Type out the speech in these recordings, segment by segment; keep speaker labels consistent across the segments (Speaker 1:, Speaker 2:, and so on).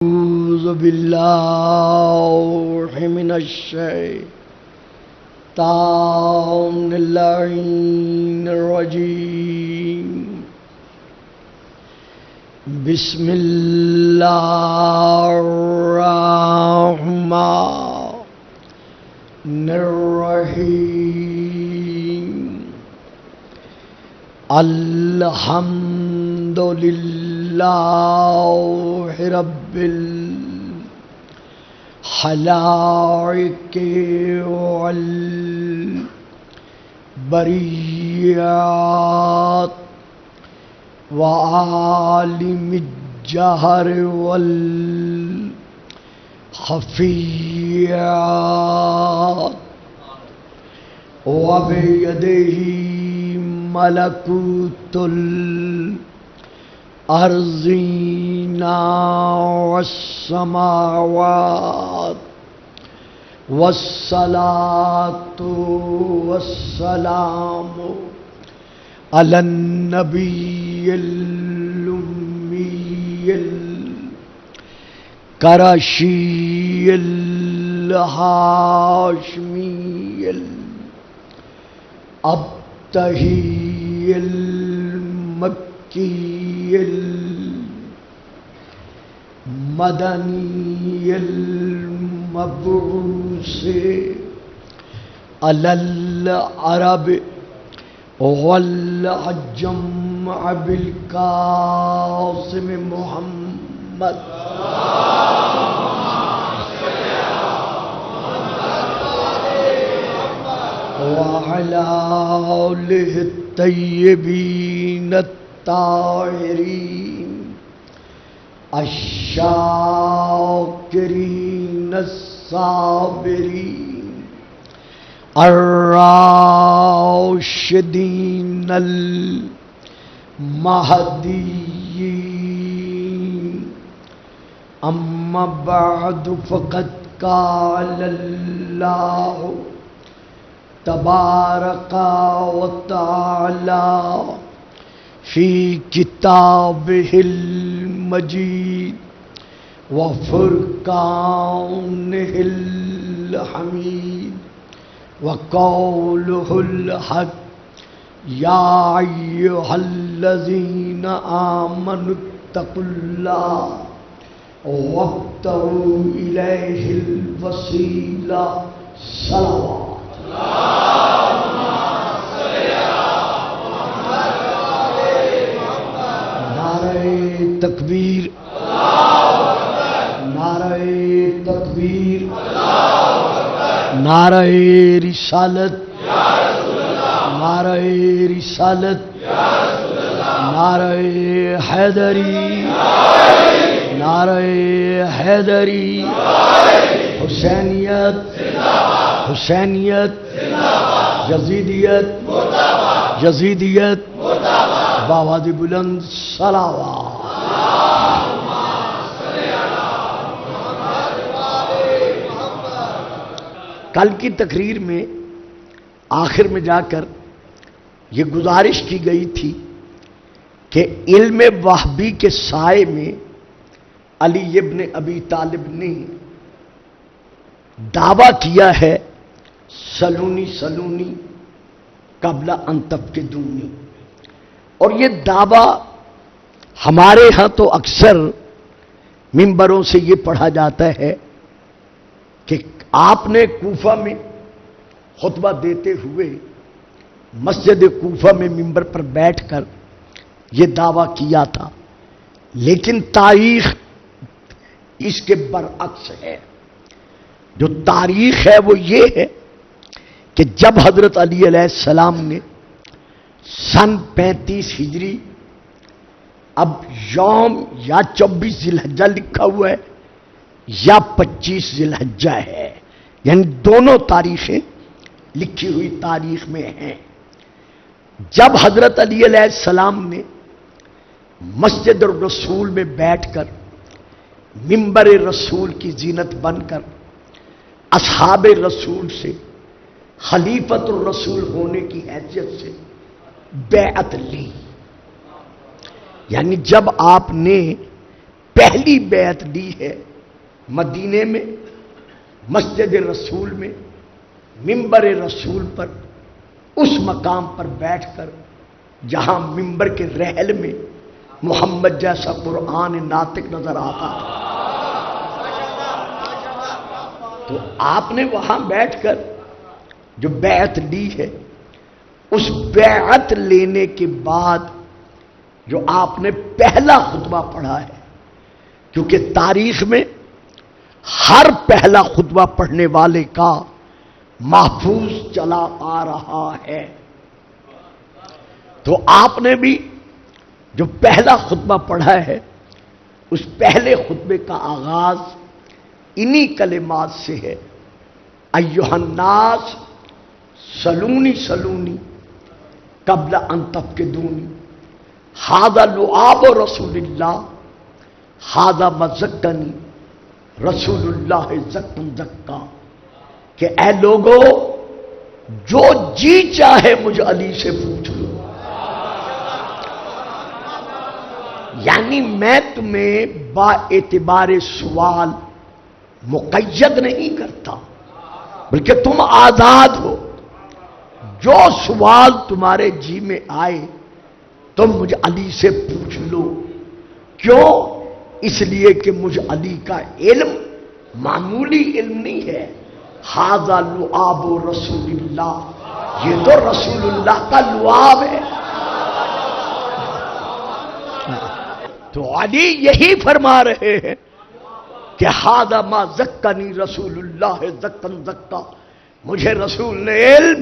Speaker 1: أعوذ بالله من الشيطان اللعين الرجيم. بسم الله الرحمن الرحيم. الحمد لله رب الخلائق والبريات وعالم الجهر والخفيات وبيده ملكوت الأرضين والسماوات. والصلاة والسلام على النبي الأمي القرشي الهاشمي الأبتهي المكي المدني المبعوث على العرب والعجم بالقاسم محمد وعلى آله الطيبين الطاهرين الشاكرين الصابرين الراشدين المهديين. أما بعد فقد قال الله تبارك وتعالى في كتابه المجيد وفرقانه الحميد وقوله الحق: يا أيها الذين آمنوا اتقوا الله وابتغوا إليه الوسيلة. صلوات. تکبیر، نعرہ تکبیر، نعرہ رسالت، نعرہ رسالت، نعرہ حیدری، نعرہ حیدری، حسینیت، حسینیت، یزیدیت، یزیدیت، بآواز بلند صلوات. کل کی تقریر میں آخر میں جا کر یہ گزارش کی گئی تھی کہ علم وہابی کے سائے میں علی ابن ابی طالب نے دعویٰ کیا ہے سلونی سلونی قبل ان تفقدونی. اور یہ دعویٰ ہمارے ہاں تو اکثر ممبروں سے یہ پڑھا جاتا ہے کہ آپ نے کوفہ میں خطبہ دیتے ہوئے مسجد کوفہ میں ممبر پر بیٹھ کر یہ دعویٰ کیا تھا، لیکن تاریخ اس کے برعکس ہے. جو تاریخ ہے وہ یہ ہے کہ جب حضرت علی علیہ السلام نے سن 35 ہجری، اب یوم یا 24 ذی الحجہ لکھا ہوا ہے یا 25 ذی الحجہ ہے، یعنی دونوں تاریخیں لکھی ہوئی تاریخ میں ہیں. جب حضرت علی علیہ السلام نے مسجد الرسول میں بیٹھ کر ممبر رسول کی زینت بن کر اصحاب رسول سے خلیفت الرسول ہونے کی حیثیت سے بیعت لی، یعنی جب آپ نے پہلی بیعت لی ہے مدینے میں، مسجد رسول میں، ممبر رسول پر، اس مقام پر بیٹھ کر جہاں ممبر کے رحل میں محمد جیسا قرآن ناطق نظر آتا تھا، تو آپ نے وہاں بیٹھ کر جو بیعت لی ہے، اس بیعت لینے کے بعد جو آپ نے پہلا خطبہ پڑھا ہے، کیونکہ تاریخ میں ہر پہلا خطبہ پڑھنے والے کا محفوظ چلا آ رہا ہے، تو آپ نے بھی جو پہلا خطبہ پڑھا ہے، اس پہلے خطبے کا آغاز انہی کلمات سے ہے، ایھا الناس سلونی سلونی قبل ان تفقدونی، ھذا لعاب رسول اللہ، ھذا مزکنی رسول اللہ زکن زکا، کہ اے لوگو جو جی چاہے مجھ علی سے پوچھ لو، یعنی میں تمہیں با اعتبار سوال مقید نہیں کرتا، بلکہ تم آزاد ہو، جو سوال تمہارے جی میں آئے تم مجھ علی سے پوچھ لو۔ کیوں؟ اس لیے کہ مجھ علی کا علم معمولی علم نہیں ہے، ھذا لعاب رسول اللہ، یہ تو رسول اللہ کا لعاب ہے۔ تو علی یہی فرما رہے ہیں کہ ھذا ما زکنی رسول اللہ زکن زکا، مجھے رسول نے علم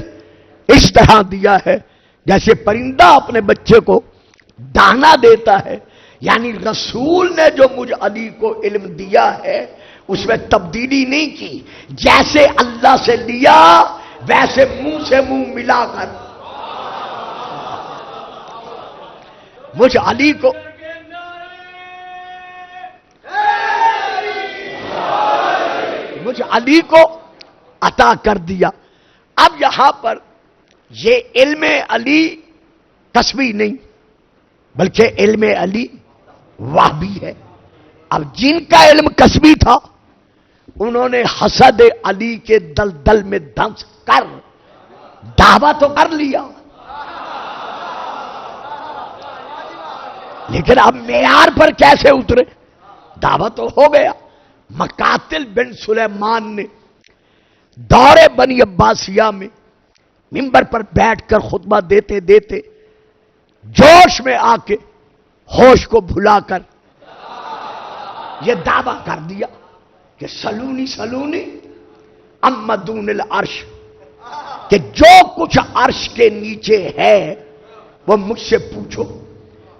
Speaker 1: اس طرح دیا ہے جیسے پرندہ اپنے بچے کو دانا دیتا ہے، یعنی رسول نے جو مجھ علی کو علم دیا ہے اس میں تبدیلی نہیں کی، جیسے اللہ سے لیا ویسے منہ سے منہ ملا کر مجھ علی کو عطا کر دیا۔ اب یہاں پر یہ علم علی کسبی نہیں بلکہ علم علی وہبی ہے۔ اب جن کا علم کسبی تھا انہوں نے حسد علی کے دلدل میں دھنس کر دعویٰ تو کر لیا، لیکن اب معیار پر کیسے اترے؟ دعویٰ تو ہو گیا۔ مقاتل بن سلیمان نے دور بنی عباسیہ میں ممبر پر بیٹھ کر خطبہ دیتے دیتے جوش میں آ کے ہوش کو بھلا کر یہ دعویٰ کر دیا کہ سلونی سلونی اما دون العرش، کہ جو کچھ عرش کے نیچے ہے وہ مجھ سے پوچھو،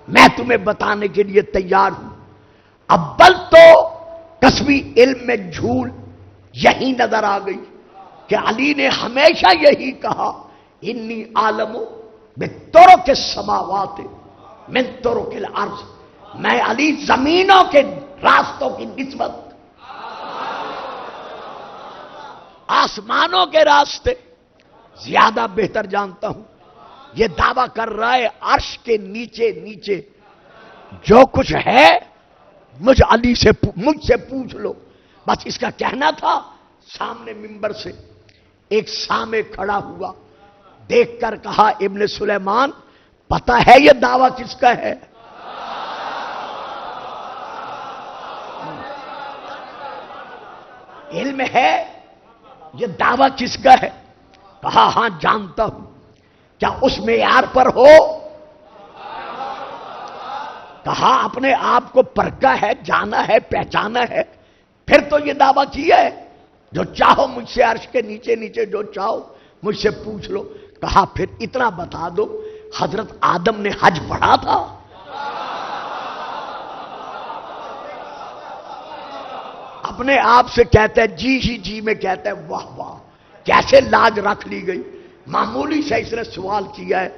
Speaker 1: میں تمہیں بتانے کے لیے تیار ہوں۔ اول تو کسبی علم میں جھول یہی نظر آ گئی کہ علی نے ہمیشہ یہی کہا، انی عالم بطرق السماوات من طرق الارض، میں علی زمینوں کے راستوں کی نسبت آسمانوں کے راستے زیادہ بہتر جانتا ہوں۔ یہ دعویٰ کر رہا ہے عرش کے نیچے نیچے جو کچھ ہے مجھ سے پوچھ لو۔ بس اس کا کہنا تھا۔ سامنے ممبر سے ایک سامع کھڑا ہوا، دیکھ کر کہا، ابن سلیمان پتہ ہے یہ دعویٰ کس کا ہے؟ علم ہے یہ دعویٰ کس کا ہے؟ کہا ہاں جانتا ہوں۔ کیا اس معیار پر ہو؟ کہا اپنے آپ کو پرکھا ہے، جانا ہے، پہچانا ہے، پھر تو یہ دعویٰ کیا ہے جو چاہو مجھ سے عرش کے نیچے نیچے جو چاہو مجھ سے پوچھ لو۔ کہا پھر اتنا بتا دو، حضرت آدم نے حج پڑھا تھا؟ اپنے آپ سے کہتا ہے جی ہی جی میں کہتا ہے واہ واہ کیسے لاج رکھ لی گئی، معمولی سے اس نے سوال کیا ہے،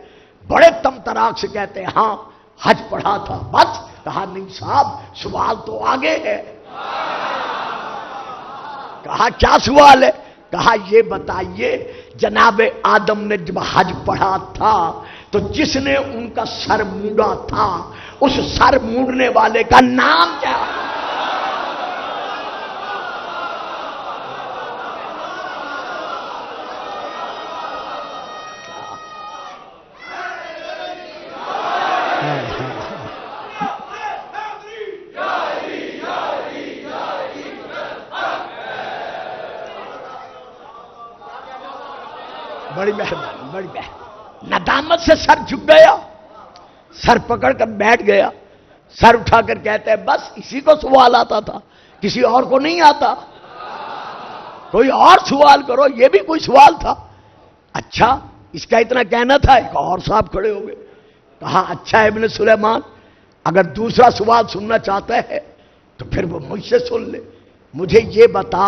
Speaker 1: بڑے تمطراق سے کہتے ہیں ہاں حج پڑھا تھا۔ بس کہا نہیں صاحب سوال تو آگے ہے۔ کہا کیا سوال ہے؟ کہا یہ بتائیے جناب آدم نے جب حج پڑھا تھا تو جس نے ان کا سر موڑا تھا اس سر موڑنے والے کا نام کیا؟ بڑی مہربانی، بڑی مہربانی۔ ندامت سے سر جھک گیا، سر پکڑ کر بیٹھ گیا، سر اٹھا کر کہتا ہے بس اسی کو سوال آتا تھا، کسی اور کو نہیں آتا، کوئی اور سوال کرو، یہ بھی کوئی سوال تھا؟ اچھا اس کا اتنا کہنا تھا؟ ایک اور صاحب کھڑے ہو گئے، کہا اچھا ابن سلیمان اگر دوسرا سوال سننا چاہتا ہے تو پھر وہ مجھ سے سن لے، مجھے یہ بتا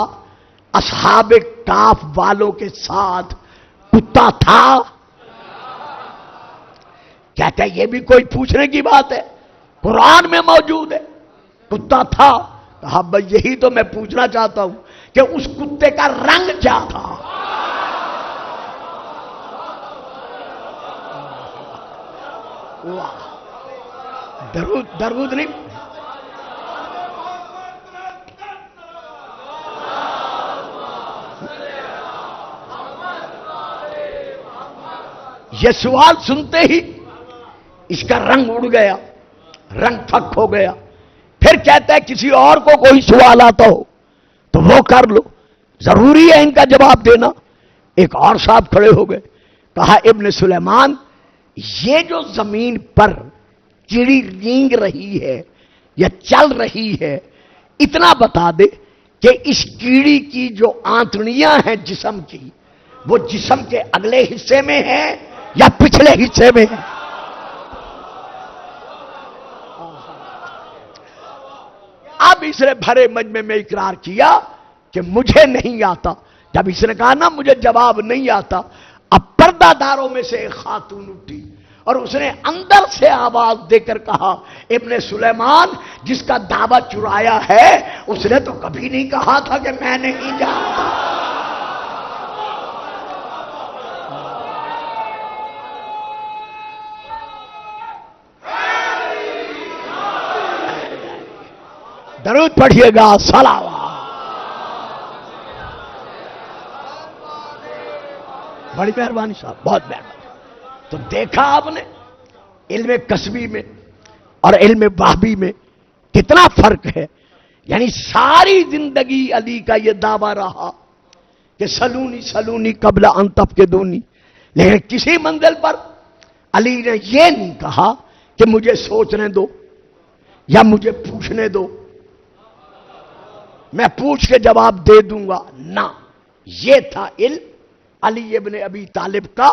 Speaker 1: اصحاب کاف والوں کے ساتھ کتا تھا؟ کہتا ہے یہ بھی کوئی پوچھنے کی بات ہے، قرآن میں موجود ہے کتا تھا۔ کہا بھئی یہی تو میں پوچھنا چاہتا ہوں کہ اس کتے کا رنگ کیا تھا؟ درود نہیں؟ یہ سوال سنتے ہی اس کا رنگ اڑ گیا، رنگ پھک ہو گیا۔ پھر کہتا ہے کسی اور کو کوئی سوال آتا ہو تو وہ کر لو، ضروری ہے ان کا جواب دینا۔ ایک اور صاحب کھڑے ہو گئے، کہا ابن سلیمان یہ جو زمین پر چڑی رینگ رہی ہے یا چل رہی ہے اتنا بتا دے کہ اس کیڑی کی جو آنتڑیاں ہیں جسم کی وہ جسم کے اگلے حصے میں ہیں یا پچھلے حصے میں ہیں؟ اب اس نے بھرے مجمع میں اقرار کیا کہ مجھے نہیں آتا۔ جب اس نے کہا نا مجھے جواب نہیں آتا، اب پردہ داروں میں سے ایک خاتون اٹھی اور اس نے اندر سے آواز دے کر کہا ابن سلیمان جس کا دعویٰ چرایا ہے اس نے تو کبھی نہیں کہا تھا کہ میں نہیں جانتا۔ درود پڑھیے گا، صلوات۔ بڑی مہربانی صاحب، بہت مہربانی۔ تو دیکھا آپ نے علم کسبی میں اور علم وہبی میں کتنا فرق ہے۔ یعنی ساری زندگی علی کا یہ دعویٰ رہا کہ سلونی سلونی قبل ان تفقدونی، لیکن کسی منزل پر علی نے یہ نہیں کہا کہ مجھے سوچنے دو یا مجھے پوچھنے دو، میں پوچھ کے جواب دے دوں گا، نہ، یہ تھا علم علی ابن ابی طالب کا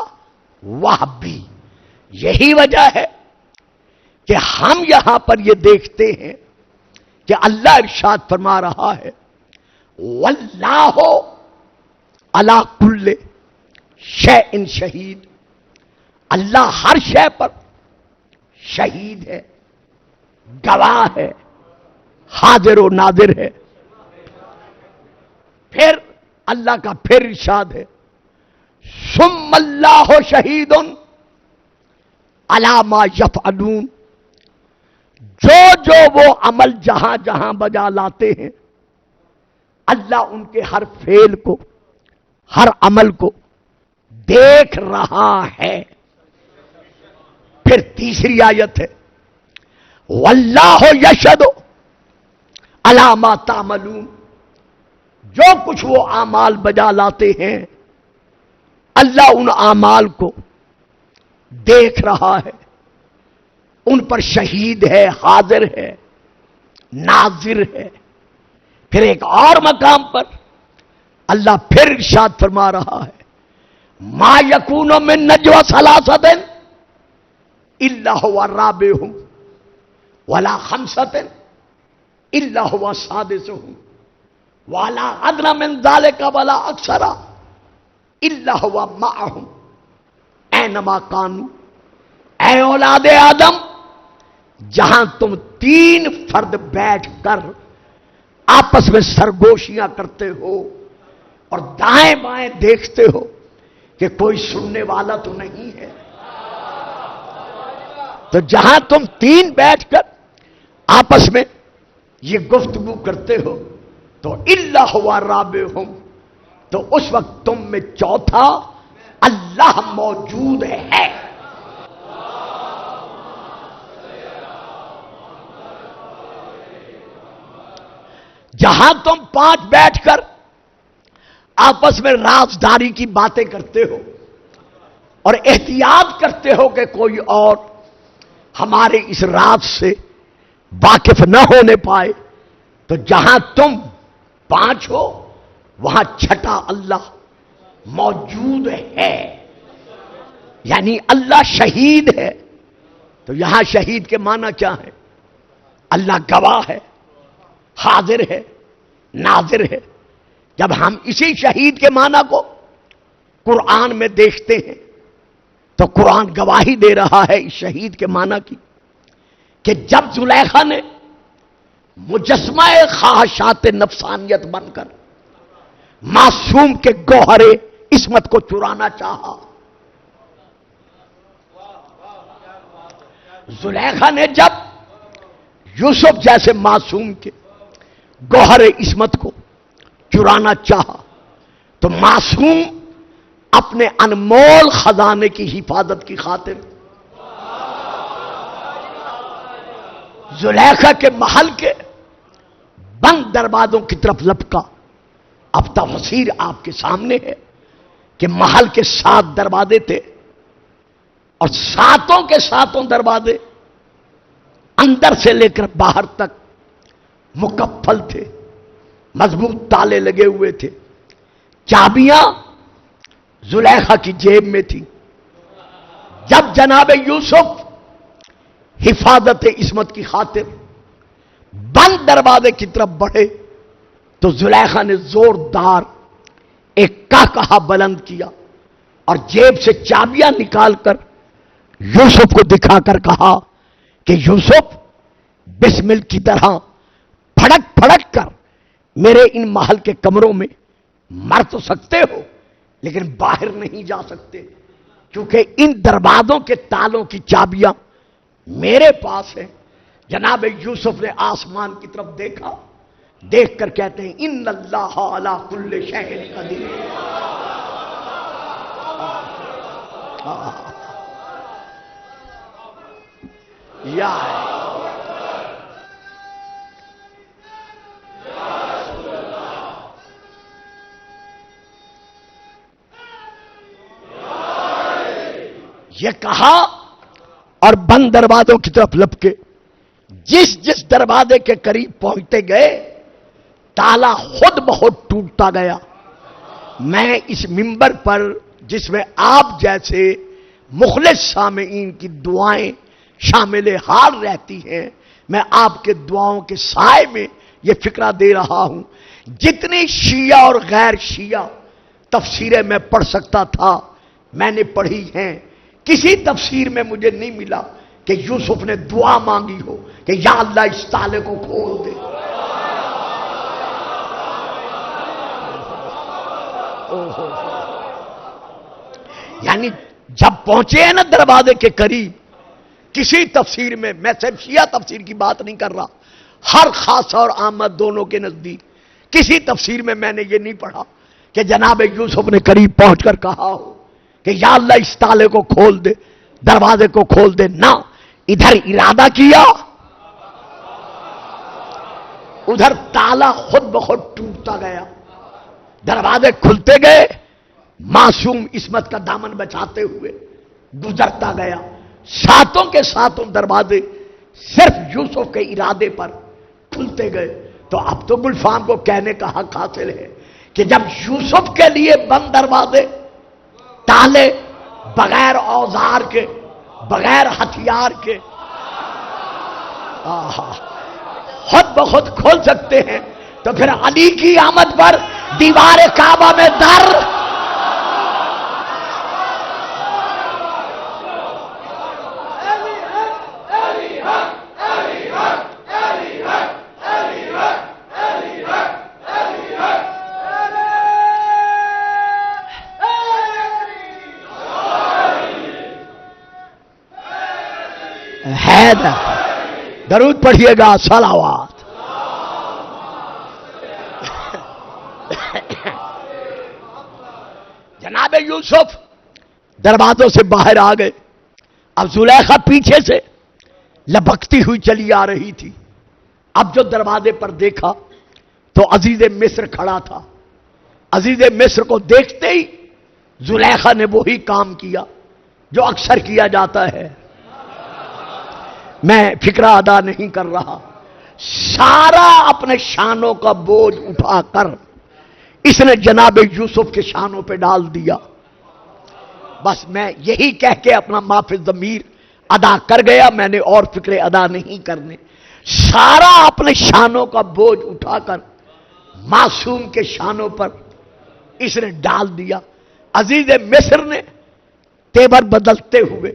Speaker 1: وہبی۔ یہی وجہ ہے کہ ہم یہاں پر یہ دیکھتے ہیں کہ اللہ ارشاد فرما رہا ہے واللہ علی کل شیء شہید، اللہ ہر شے پر شہید ہے، گواہ ہے، حاضر و ناظر ہے۔ پھر اللہ کا پھر ارشاد ہے ثم اللہ شہید علی ما یفعلون، جو وہ عمل جہاں جہاں بجا لاتے ہیں اللہ ان کے ہر فعل کو، ہر عمل کو دیکھ رہا ہے۔ پھر تیسری آیت ہے واللہ یشہد علی ما تعملون، جو کچھ وہ اعمال بجا لاتے ہیں اللہ ان اعمال کو دیکھ رہا ہے، ان پر شہید ہے، حاضر ہے، ناظر ہے۔ پھر ایک اور مقام پر اللہ پھر ارشاد فرما رہا ہے ما یکون من نجوى ثلاثۃ الا هو رابعهم ولا خمسۃ الا هو سادسهم ولا ادنى من ذلك ولا اکثر الا هو معهم اینما كانوا۔ اے اولاد آدم، جہاں تم تین فرد بیٹھ کر آپس میں سرگوشیاں کرتے ہو اور دائیں بائیں دیکھتے ہو کہ کوئی سننے والا تو نہیں ہے، تو جہاں تم تین بیٹھ کر آپس میں یہ گفتگو کرتے ہو تو الا هو رابعهم، تو اس وقت تم میں چوتھا اللہ موجود ہے۔ جہاں تم پانچ بیٹھ کر آپس میں رازداری کی باتیں کرتے ہو اور احتیاط کرتے ہو کہ کوئی اور ہمارے اس راز سے واقف نہ ہونے پائے، تو جہاں تم 5 ہو وہاں چھٹا اللہ موجود ہے، یعنی اللہ شہید ہے۔ تو یہاں شہید کے معنی کیا ہے؟ اللہ گواہ ہے، حاضر ہے، ناظر ہے۔ جب ہم اسی شہید کے معنی کو قرآن میں دیکھتے ہیں تو قرآن گواہی دے رہا ہے اس شہید کے معنی کی، کہ جب زلیخا نے مجسمہ خواہشات نفسانیت بن کر معصوم کے گوہر عصمت کو چرانا چاہا، زلیخا نے جب یوسف جیسے معصوم کے گوہر عصمت کو چرانا چاہا، تو معصوم اپنے انمول خزانے کی حفاظت کی خاطر زلیخا کے محل کے بند دروازوں کی طرف لپکا۔ اب تفسیر آپ کے سامنے ہے کہ محل کے 7 دروازے تھے، اور 7 کے 7 دروازے اندر سے لے کر باہر تک مکفل تھے، مضبوط تالے لگے ہوئے تھے، چابیاں زلیخا کی جیب میں تھی۔ جب جناب یوسف حفاظت عصمت کی خاطر بند دروازے کی طرف بڑھے تو زلیخا نے زوردار ایک کہا بلند کیا اور جیب سے چابیاں نکال کر یوسف کو دکھا کر کہا کہ یوسف، بسمل کی طرح پھڑک پھڑک کر میرے ان محل کے کمروں میں مر تو سکتے ہو، لیکن باہر نہیں جا سکتے، کیونکہ ان دروازوں کے تالوں کی چابیاں میرے پاس ہیں۔ جناب یوسف نے آسمان کی طرف دیکھا، دیکھ کر کہتے ہیں ان اللہ علی کل شیء قدیر۔ یا یہ کہا اور بند دروازوں کی طرف لپکے۔ جس جس دروازے کے قریب پہنچتے گئے تالا خود بخود ٹوٹتا گیا۔ میں اس منبر پر جس میں آپ جیسے مخلص سامعین کی دعائیں شامل حال رہتی ہیں، میں آپ کے دعاؤں کے سائے میں یہ فکرہ دے رہا ہوں۔ جتنی شیعہ اور غیر شیعہ تفسیریں میں پڑھ سکتا تھا میں نے پڑھی ہیں، کسی تفسیر میں مجھے نہیں ملا کہ یوسف نے دعا مانگی ہو کہ یا اللہ اس تالے کو کھول دے۔ یعنی جب پہنچے ہیں نا دروازے کے قریب، کسی تفسیر میں صرف شیعہ تفسیر کی بات نہیں کر رہا، ہر خاصہ اور آمد دونوں کے نزدیک کسی تفسیر میں نے یہ نہیں پڑھا کہ جناب یوسف نے قریب پہنچ کر کہا ہو کہ یا اللہ اس تالے کو کھول دے، دروازے کو کھول دے۔ نہ، ادھر ارادہ کیا، ادھر تالا خود بخود ٹوٹتا گیا، دروازے کھلتے گئے، معصوم عصمت کا دامن بچاتے ہوئے گزرتا گیا۔ 7 کے 7 دروازے صرف یوسف کے ارادے پر کھلتے گئے۔ تو اب تو گلفام کو کہنے کا حق حاصل ہے کہ جب یوسف کے لیے بند دروازے، تالے بغیر اوزار کے، بغیر ہتھیار کے خود بخود کھول سکتے ہیں، تو پھر علی کی آمد پر دیوار کعبہ میں در درود پڑھیے گا، صلوات۔ جناب یوسف دروازوں سے باہر آ گئے۔ اب زلیخا پیچھے سے لپکتی ہوئی چلی آ رہی تھی۔ اب جو دروازے پر دیکھا تو عزیز مصر کھڑا تھا۔ عزیز مصر کو دیکھتے ہی زلیخا نے وہی کام کیا جو اکثر کیا جاتا ہے، میں فکرہ ادا نہیں کر رہا، سارا اپنے شانوں کا بوجھ اٹھا کر اس نے جناب یوسف کے شانوں پہ ڈال دیا۔ بس میں یہی کہہ کے اپنا معاف ضمیر ادا کر گیا، میں نے اور فکرے ادا نہیں کرنے۔ سارا اپنے شانوں کا بوجھ اٹھا کر معصوم کے شانوں پر اس نے ڈال دیا۔ عزیز مصر نے تیور بدلتے ہوئے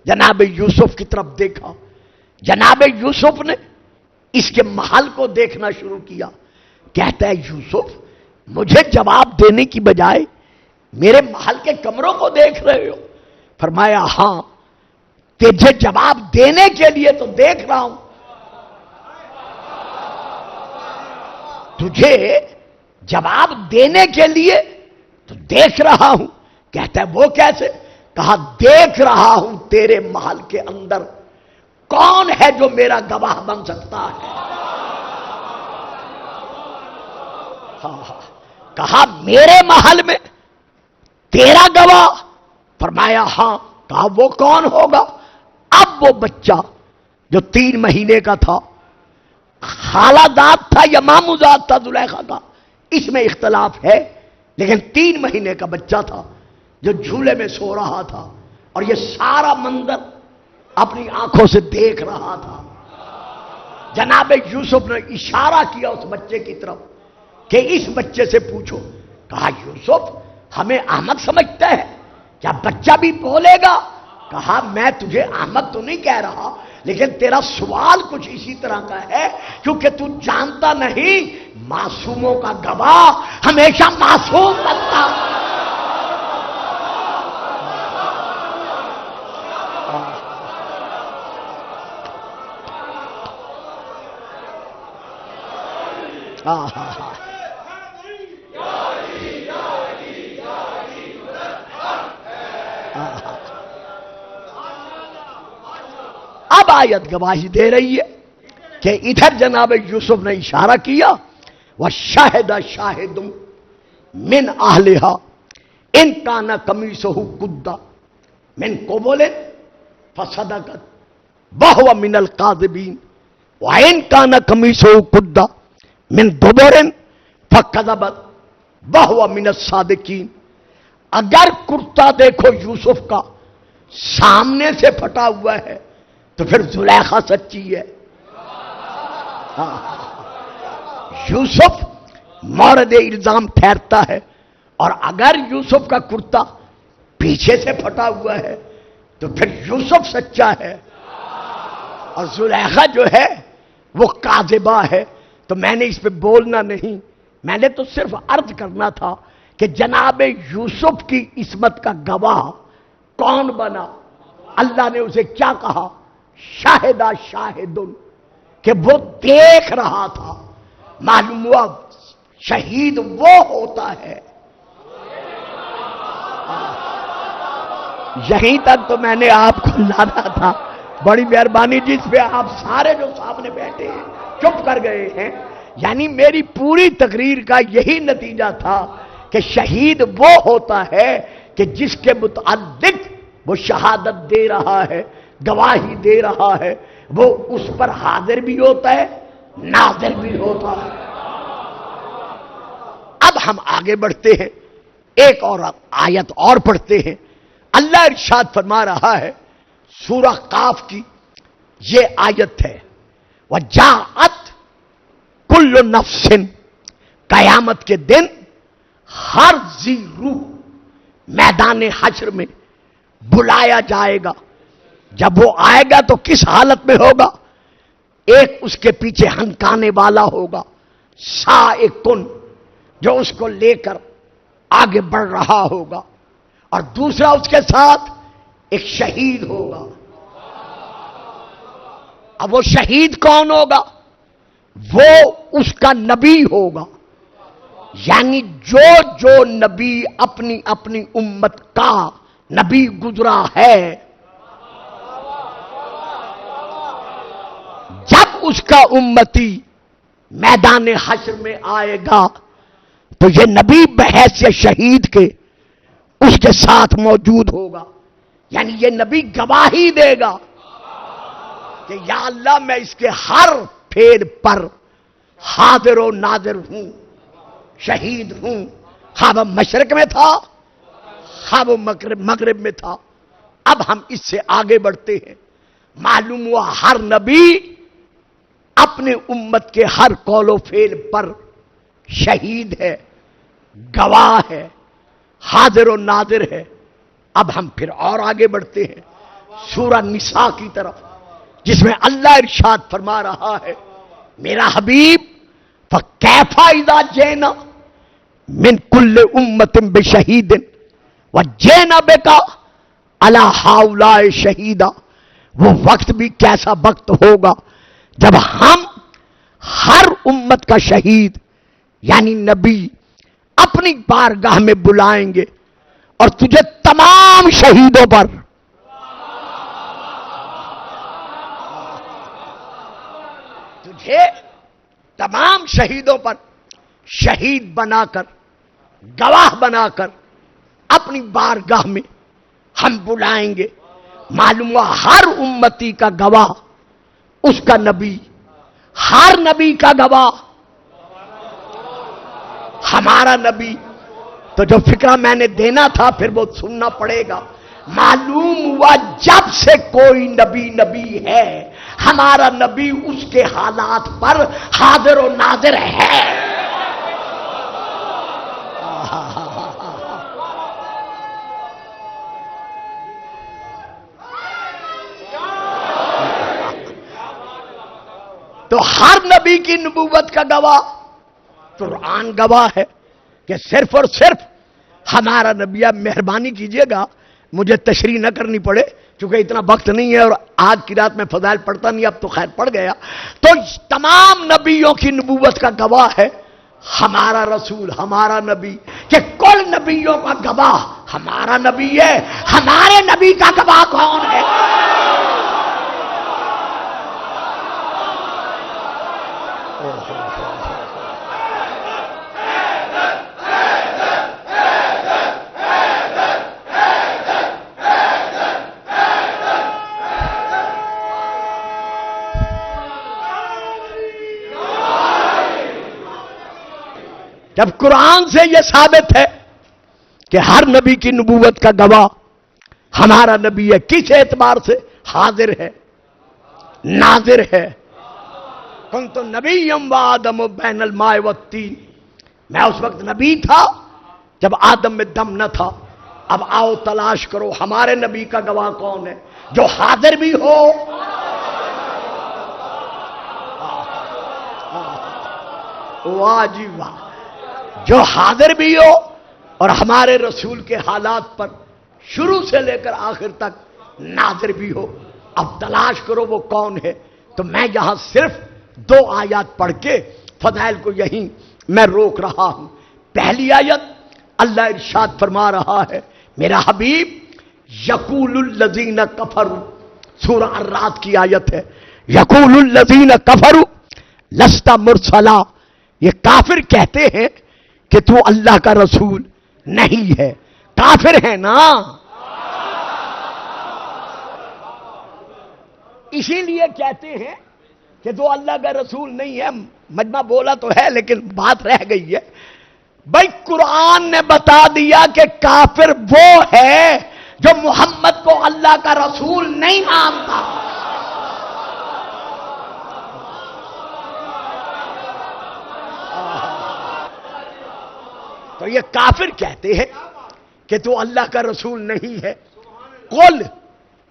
Speaker 1: جناب یوسف کی طرف دیکھا، جناب یوسف نے اس کے محل کو دیکھنا شروع کیا۔ کہتا ہے یوسف مجھے جواب دینے کی بجائے میرے محل کے کمروں کو دیکھ رہے ہو؟ فرمایا ہاں، تجھے جواب دینے کے لیے تو دیکھ رہا ہوں، تجھے جواب دینے کے لیے تو دیکھ رہا ہوں۔ کہتا ہے وہ کیسے؟ کہا دیکھ رہا ہوں تیرے محل کے اندر کون ہے جو میرا گواہ بن سکتا ہے۔ کہا میرے محل میں تیرا گواہ؟ فرمایا ہاں۔ کہا وہ کون ہوگا؟ اب وہ بچہ جو 3 مہینے کا تھا، خالہ داد تھا یا ماموں داد تھا زلیخا کا، اس میں اختلاف ہے، لیکن 3 مہینے کا بچہ تھا جو جھولے میں سو رہا تھا اور یہ سارا منظر اپنی آنکھوں سے دیکھ رہا تھا۔ جناب یوسف نے اشارہ کیا اس بچے کی طرف کہ اس بچے سے پوچھو۔ کہا یوسف ہمیں احمق سمجھتا ہے کیا بچہ بھی بولے گا؟ کہا میں تجھے احمق تو نہیں کہہ رہا، لیکن تیرا سوال کچھ اسی طرح کا ہے، کیونکہ تو جانتا نہیں معصوموں کا گواہ ہمیشہ معصوم بنتا۔ اب آیت گواہی دے رہی ہے کہ ادھر جناب یوسف نے اشارہ کیا، وَشَهِدَ شَاهِدٌ مِّنْ أَهْلِهَا إِنْ كَانَ قَمِيصُهُ قُدَّ مِنْ قُبُلٍ فَصَدَقَتْ وَهُوَ مِنَ الْكَاذِبِينَ وَإِنْ كَانَ قَمِيصُهُ قُدَّ مِنْ دُبُرٍ فَكَذَبَتْ وَهُوَ مِنَ الصَّادِقِينَ۔ اگر کرتا دیکھو یوسف کا سامنے سے پھٹا ہوا ہے تو پھر زلیخا سچی ہے۔ یوسف مورد الزام ٹھہرتا ہے، اور اگر یوسف کا کرتا پیچھے سے پھٹا ہوا ہے تو پھر یوسف سچا ہے اور زلیخا جو ہے وہ کاذبہ ہے۔ تو میں نے اس پہ بولنا نہیں، میں نے تو صرف عرض کرنا تھا کہ جناب یوسف کی عصمت کا گواہ کون بنا؟ اللہ نے اسے کیا کہا؟ شاہدہ شاہدن، کہ وہ دیکھ رہا تھا۔ معلوم ہوا شہید وہ ہوتا ہے۔ یہیں تک تو میں نے آپ کو لانا تھا۔ بڑی مہربانی جس پہ آپ سارے جو سامنے بیٹھے ہیں چپ کر گئے ہیں، یعنی میری پوری تقریر کا یہی نتیجہ تھا کہ شہید وہ ہوتا ہے کہ جس کے متعلق وہ شہادت دے رہا ہے، گواہی دے رہا ہے، وہ اس پر حاضر بھی ہوتا ہے، ناظر بھی ہوتا ہے۔ اب ہم آگے بڑھتے ہیں، ایک اور آیت اور پڑھتے ہیں۔ اللہ ارشاد فرما رہا ہے، سورہ قاف کی یہ آیت ہے، وَجَاءَتْ كُلُّ نَفْسٍ، قیامت کے دن ہر ذی روح میدان حشر میں بلایا جائے گا۔ جب وہ آئے گا تو کس حالت میں ہوگا؟ ایک اس کے پیچھے ہنکانے والا ہوگا، سائقن، جو اس کو لے کر آگے بڑھ رہا ہوگا، اور دوسرا اس کے ساتھ ایک شہید ہوگا۔ اب وہ شہید کون ہوگا؟ وہ اس کا نبی ہوگا، یعنی جو نبی اپنی اپنی امت کا نبی گزرا ہے، جب اس کا امتی میدان حشر میں آئے گا تو یہ نبی بحیثیت شہید کے اس کے ساتھ موجود ہوگا۔ یعنی یہ نبی گواہی دے گا کہ یا اللہ میں اس کے ہر پھیر پر حاضر و ناظر ہوں، شہید ہوں، خواہ وہ مشرق میں تھا خواہ وہ مغرب میں تھا۔ اب ہم اس سے آگے بڑھتے ہیں، معلوم ہوا ہر نبی اپنے امت کے ہر قول و فعل پر شہید ہے، گواہ ہے، حاضر و ناظر ہے۔ اب ہم پھر اور آگے بڑھتے ہیں سورہ نساء کی طرف، جس میں اللہ ارشاد فرما رہا ہے میرا حبیب فَكَيْفَ إِذَا جِئْنَا مِنْ كُلِّ أُمَّةٍ بِشَهِيدٍ وَجِئْنَا بِكَ عَلَى هَؤُلَاءِ شَهِيدًا۔ وہ وقت بھی کیسا وقت ہوگا جب ہم ہر امت کا شہید یعنی نبی اپنی بارگاہ میں بلائیں گے اور تجھے تمام شہیدوں پر تمام شہیدوں پر شہید بنا کر گواہ بنا کر اپنی بارگاہ میں ہم بلائیں گے۔ معلوم ہوا ہر امتی کا گواہ اس کا نبی، ہر نبی کا گواہ ہمارا نبی۔ تو جو فکرہ میں نے دینا تھا پھر وہ سننا پڑے گا۔ معلوم ہوا جب سے کوئی نبی ہے ہمارا نبی اس کے حالات پر حاضر و ناظر ہے۔ تو ہر نبی کی نبوت کا گواہ قرآن گواہ ہے کہ صرف اور صرف ہمارا نبی۔ اب مہربانی کیجئے گا مجھے تشریح نہ کرنی پڑے چونکہ اتنا وقت نہیں ہے اور آج کی رات میں فضائل پڑھتا نہیں، اب تو خیر پڑ گیا۔ تو تمام نبیوں کی نبوت کا گواہ ہے ہمارا رسول، ہمارا نبی، کہ کل نبیوں کا گواہ ہمارا نبی ہے۔ ہمارے نبی کا گواہ کون ہے؟ جب قرآن سے یہ ثابت ہے کہ ہر نبی کی نبوت کا گواہ ہمارا نبی ہے، کس اعتبار سے؟ حاضر ہے، ناظر ہے۔ کنت نبیم وآدم بین الماء والطین، میں اس وقت نبی تھا جب آدم میں دم نہ تھا۔ اب آؤ تلاش کرو ہمارے نبی کا گواہ کون ہے جو حاضر بھی ہو، واہ جی واہ، جو حاضر بھی ہو اور ہمارے رسول کے حالات پر شروع سے لے کر آخر تک ناظر بھی ہو۔ اب تلاش کرو وہ کون ہے۔ تو میں یہاں صرف 2 آیات پڑھ کے فضائل کو یہیں میں روک رہا ہوں۔ پہلی آیت اللہ ارشاد فرما رہا ہے میرا حبیب یقول الذین کفروا، سورہ الرعد کی آیت ہے، یقول الذین کفروا لست مرسلا، یہ کافر کہتے ہیں کہ تو اللہ کا رسول نہیں ہے۔ کافر ہے نا، اسی لیے کہتے ہیں کہ تو اللہ کا رسول نہیں ہے۔ مجمع بولا تو ہے لیکن بات رہ گئی ہے۔ بھائی قرآن نے بتا دیا کہ کافر وہ ہے جو محمد کو اللہ کا رسول نہیں مانتا۔ تو یہ کافر کہتے ہیں کہ تو اللہ کا رسول نہیں ہے۔ قل،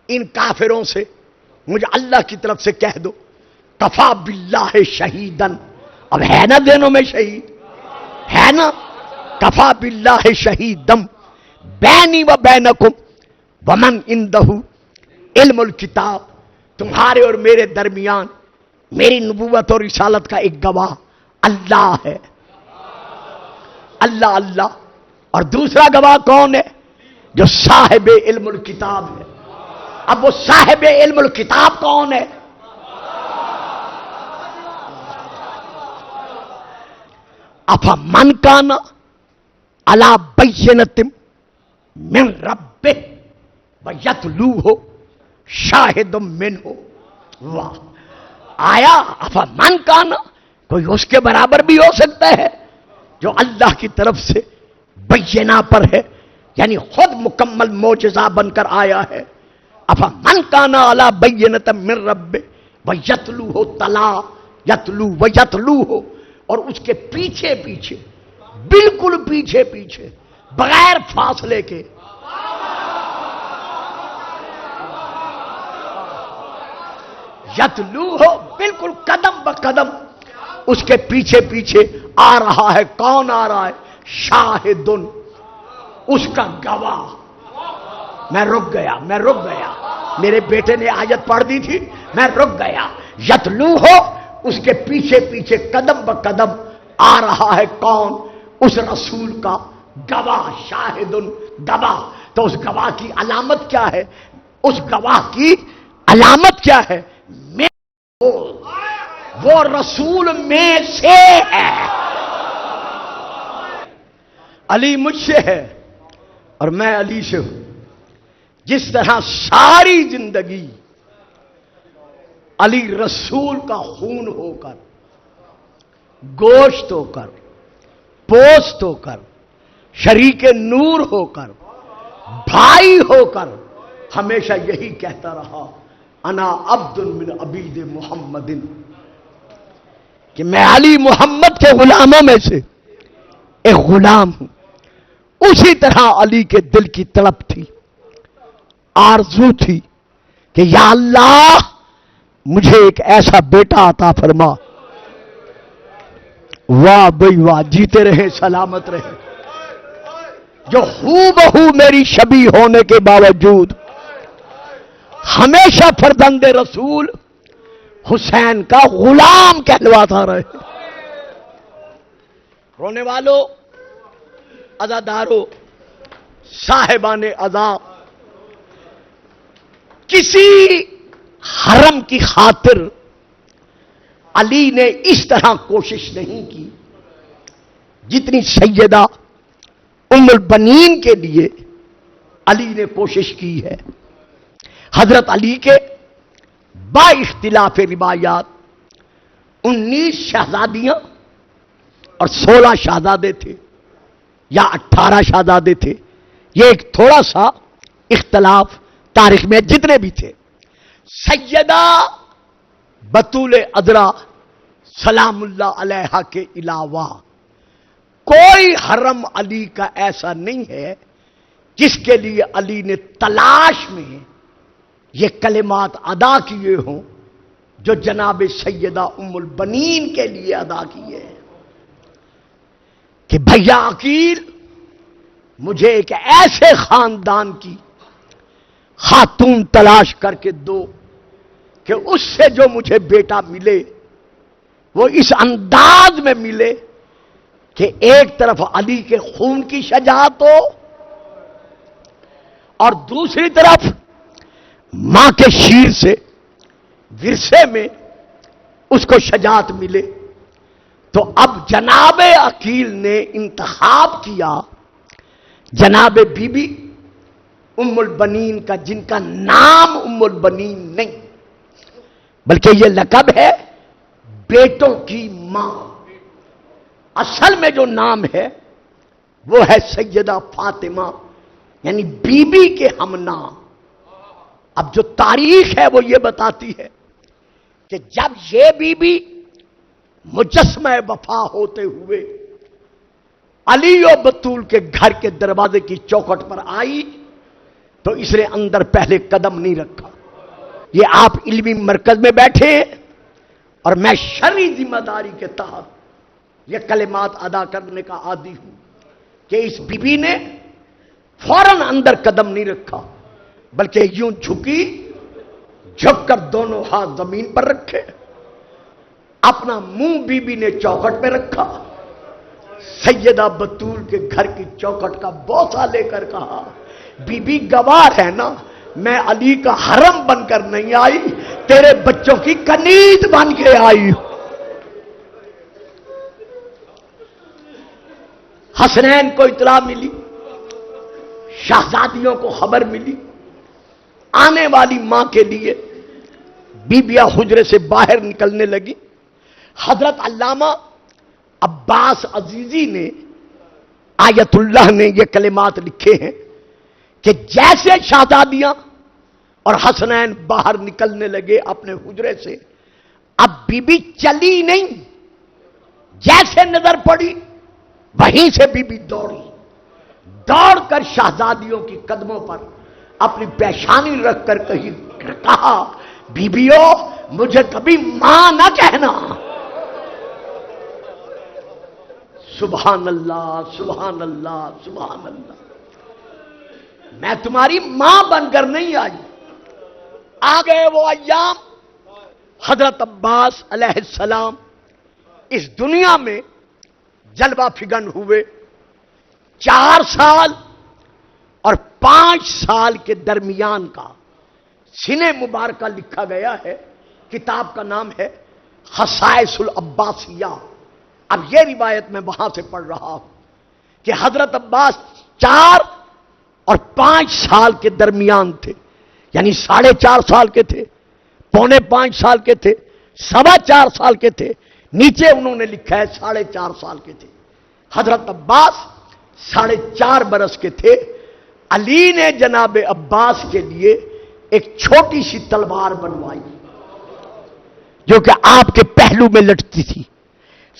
Speaker 1: ان کافروں سے مجھے اللہ کی طرف سے کہہ دو کفا باللہ شہیدن، اب ہے نا دینوں میں شہید ہے نا، کفا باللہ شہیدم بینی و بینکم ومن عندہ علم الکتاب، تمہارے اور میرے درمیان میری نبوت اور رسالت کا ایک گواہ اللہ ہے، اللہ اللہ۔ اور دوسرا گواہ کون ہے؟ جو صاحب علم الکتاب ہے۔ اب وہ صاحب علم الکتاب کون ہے؟ افمن کان علی بینۃ من ربہ وَيَتْلُوهُ شَاهِدٌ مِّنْهُ۔ واہ! آیا افمن کان، کوئی اس کے برابر بھی ہو سکتا ہے جو اللہ کی طرف سے بینہ پر ہے، یعنی خود مکمل معجزہ بن کر آیا ہے۔ افمن کان علی بینۃ من ربہ ویتلوہ تلا یتلو ویتلوہ، اور اس کے پیچھے پیچھے، بالکل پیچھے پیچھے، بغیر فاصلے کے یتلوہ، بالکل قدم بقدم اس کے پیچھے پیچھے آ رہا ہے۔ کون آ رہا ہے؟ شاہدن، اس کا گواہ۔ میں رک گیا، میرے بیٹے نے آیت پڑھ دی تھی، میں رک گیا۔ یتلوہ، اس کے پیچھے پیچھے قدم بقدم آ رہا ہے کون؟ اس رسول کا گواہ، شاہدن، گواہ۔ تو اس گواہ کی علامت کیا ہے؟ اس گواہ کی علامت کیا ہے؟ وہ رسول میں سے ہے، علی مجھ سے ہے اور میں علی سے ہوں۔ جس طرح ساری زندگی علی رسول کا خون ہو کر، گوشت ہو کر، پوست ہو کر، شریک نور ہو کر، بھائی ہو کر، ہمیشہ یہی کہتا رہا، انا عبد من عبید محمد، کہ میں علی محمد کے غلاموں میں سے ایک غلام ہوں۔ اسی طرح علی کے دل کی طلب تھی، آرزو تھی کہ یا اللہ مجھے ایک ایسا بیٹا عطا فرما۔ واہ بھئی واہ، جیتے رہے، سلامت رہے، جو ہو بہو میری شبیہ ہونے کے باوجود ہمیشہ فرزند رسول حسین کا غلام کہلواتا رہے۔ رونے والوں، عزاداروں، صاحبان عزا، کسی حرم کی خاطر علی نے اس طرح کوشش نہیں کی جتنی سیدہ ام البنین کے لیے علی نے کوشش کی ہے۔ حضرت علی کے با اختلاف روایات 19 شہزادیاں اور 16 شہزادے تھے یا 18 شہزادے تھے، یہ ایک تھوڑا سا اختلاف تاریخ میں جتنے بھی تھے۔ سیدہ بطول عذرا سلام اللہ علیہا کے علاوہ کوئی حرم علی کا ایسا نہیں ہے جس کے لیے علی نے تلاش میں یہ کلمات ادا کیے ہوں جو جناب سیدہ ام البنین کے لیے ادا کیے ہیں کہ بھیا عقیل، مجھے ایک ایسے خاندان کی خاتون تلاش کر کے دو کہ اس سے جو مجھے بیٹا ملے وہ اس انداز میں ملے کہ ایک طرف علی کے خون کی شجاعت ہو اور دوسری طرف ماں کے شیر سے ورثے میں اس کو شجاعت ملے۔ تو اب جناب عقیل نے انتخاب کیا جناب بی بی ام البنین کا، جن کا نام ام البنین نہیں بلکہ یہ لقب ہے بیٹوں کی ماں۔ اصل میں جو نام ہے وہ ہے سیدہ فاطمہ، یعنی بی بی کے ہم نام۔ اب جو تاریخ ہے وہ یہ بتاتی ہے کہ جب یہ بی بی مجسمہ وفا ہوتے ہوئے علی و بطول کے گھر کے دروازے کی چوکھٹ پر آئی تو اس نے اندر پہلے قدم نہیں رکھا۔ یہ آپ علمی مرکز میں بیٹھے اور میں شرعی ذمہ داری کے تحت یہ کلمات ادا کرنے کا عادی ہوں کہ اس بی بی نے فوراً اندر قدم نہیں رکھا بلکہ یوں جھکی، جھک کر دونوں ہاتھ زمین پر رکھے، اپنا منہ بی بی نے چوکھٹ پہ رکھا، سیدہ بطول کے گھر کی چوکھٹ کا بوسہ لے کر کہا، بی بی گواہ ہے نا، میں علی کا حرم بن کر نہیں آئی، تیرے بچوں کی کنیز بن کے آئی۔ حسنین کو اطلاع ملی، شہزادیوں کو خبر ملی، آنے والی ماں کے لیے بیبیاں حجرے سے باہر نکلنے لگی. حضرت علامہ عباس عزیزی نے آیت اللہ نے یہ کلمات لکھے ہیں کہ جیسے شہزادیاں اور حسنین باہر نکلنے لگے اپنے حجرے سے، اب بی بی چلی نہیں، جیسے نظر پڑی وہیں سے بی بی دوڑی، دوڑ کر شہزادیوں کی قدموں پر اپنی پیشانی رکھ کر کہا بیبیوں مجھے کبھی ماں نہ کہنا. سبحان اللہ سبحان اللہ سبحان اللہ. میں تمہاری ماں بن کر نہیں آئی. آ گئے وہ ایام، حضرت عباس علیہ السلام اس دنیا میں جلوہ فگن ہوئے. 4 سال اور 5 سال کے درمیان کا سینہ مبارکہ لکھا گیا ہے. کتاب کا نام ہے خصائص العباسیہ. اب یہ روایت میں وہاں سے پڑھ رہا ہوں کہ حضرت عباس 4 اور 5 سال کے درمیان تھے، یعنی 4.5 سال کے تھے، 4.25 سال کے تھے، 4.25 سال کے تھے. نیچے انہوں نے لکھا ہے 4.5 سال کے تھے. حضرت عباس 4.5 برس کے تھے. علی نے جناب عباس کے لیے ایک چھوٹی سی تلوار بنوائی جو کہ آپ کے پہلو میں لٹتی تھی،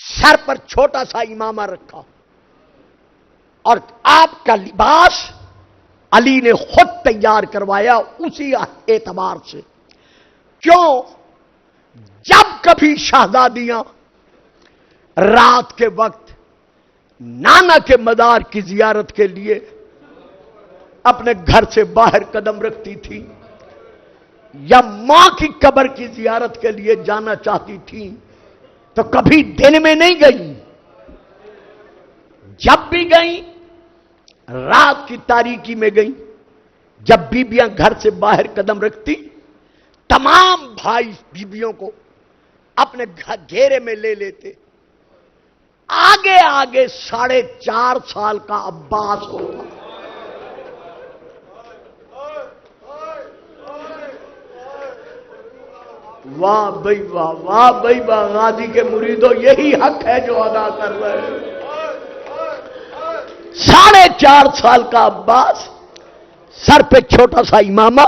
Speaker 1: سر پر چھوٹا سا امامہ رکھا، اور آپ کا لباس علی نے خود تیار کروایا اسی اعتبار سے. کیوں؟ جب کبھی شہزادیاں رات کے وقت نانا کے مدار کی زیارت کے لیے اپنے گھر سے باہر قدم رکھتی تھی یا ماں کی قبر کی زیارت کے لیے جانا چاہتی تھی تو کبھی دن میں نہیں گئی. جب بھی گئی رات کی تاریکی میں گئی. جب بیبیاں گھر سے باہر قدم رکھتی تمام بھائی بیبیوں کو اپنے گھیرے میں لے لیتے. آگے آگے 4.5 سال کا عباس ہوتا. واہ بھائی واہ، واہ بھائی واہ. غازی کے مریدوں یہی حق ہے جو ادا کر رہے ہیں. 4.5 سال کا عباس، سر پہ چھوٹا سا امامہ،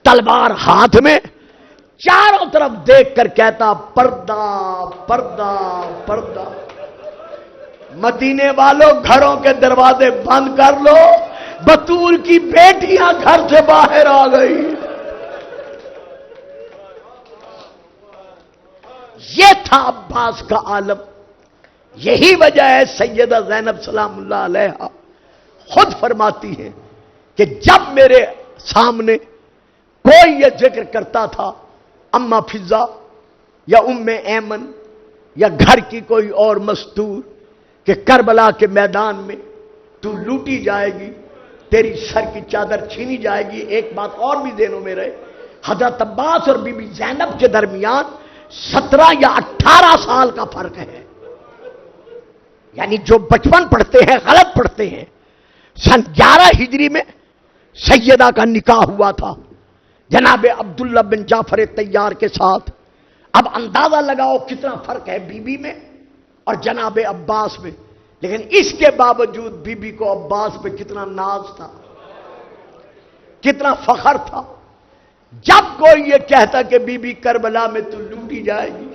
Speaker 1: تلوار ہاتھ میں، چاروں طرف دیکھ کر کہتا پردہ پردہ پردہ. مدینے والوں گھروں کے دروازے بند کر لو، بطور کی بیٹیاں گھر سے باہر آ گئی. یہ تھا عباس کا عالم. یہی وجہ ہے سیدہ زینب سلام اللہ علیہا خود فرماتی ہیں کہ جب میرے سامنے کوئی یہ ذکر کرتا تھا اماں فضا یا ام ایمن یا گھر کی کوئی اور مستور کہ کربلا کے میدان میں تو لوٹی جائے گی، تیری سر کی چادر چھینی جائے گی. ایک بات اور بھی ذہنوں میں رہے، حضرت عباس اور بی بی زینب کے درمیان 17 یا 18 سال کا فرق ہے. یعنی جو بچپن پڑھتے ہیں غلط پڑھتے ہیں. سن 11 ہجری میں سیدہ کا نکاح ہوا تھا جناب عبداللہ بن جعفر طیار کے ساتھ. اب اندازہ لگاؤ کتنا فرق ہے بی بی میں اور جناب عباس میں. لیکن اس کے باوجود بی بی کو عباس پہ کتنا ناز تھا، کتنا فخر تھا. جب کوئی یہ کہتا کہ بی بی کربلا میں تو لوٹی جائے گی،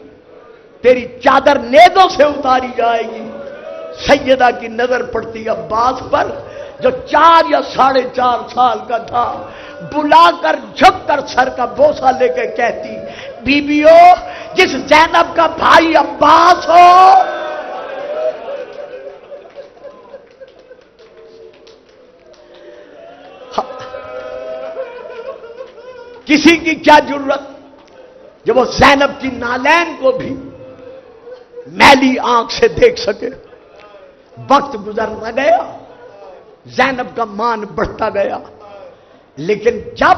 Speaker 1: تیری چادر نیزوں سے اتاری جائے گی، سیدہ کی نظر پڑتی عباس پر جو 4 یا 4.5 سال کا تھا. بلا کر جھک کر سر کا بوسہ لے کے کہتی بیبیو جس زینب کا بھائی عباس ہو کسی کی کیا ضرورت جب وہ زینب کی نالین کو بھی میلی آنکھ سے دیکھ سکے. وقت گزرتا گیا، زینب کا مان بڑھتا گیا. لیکن جب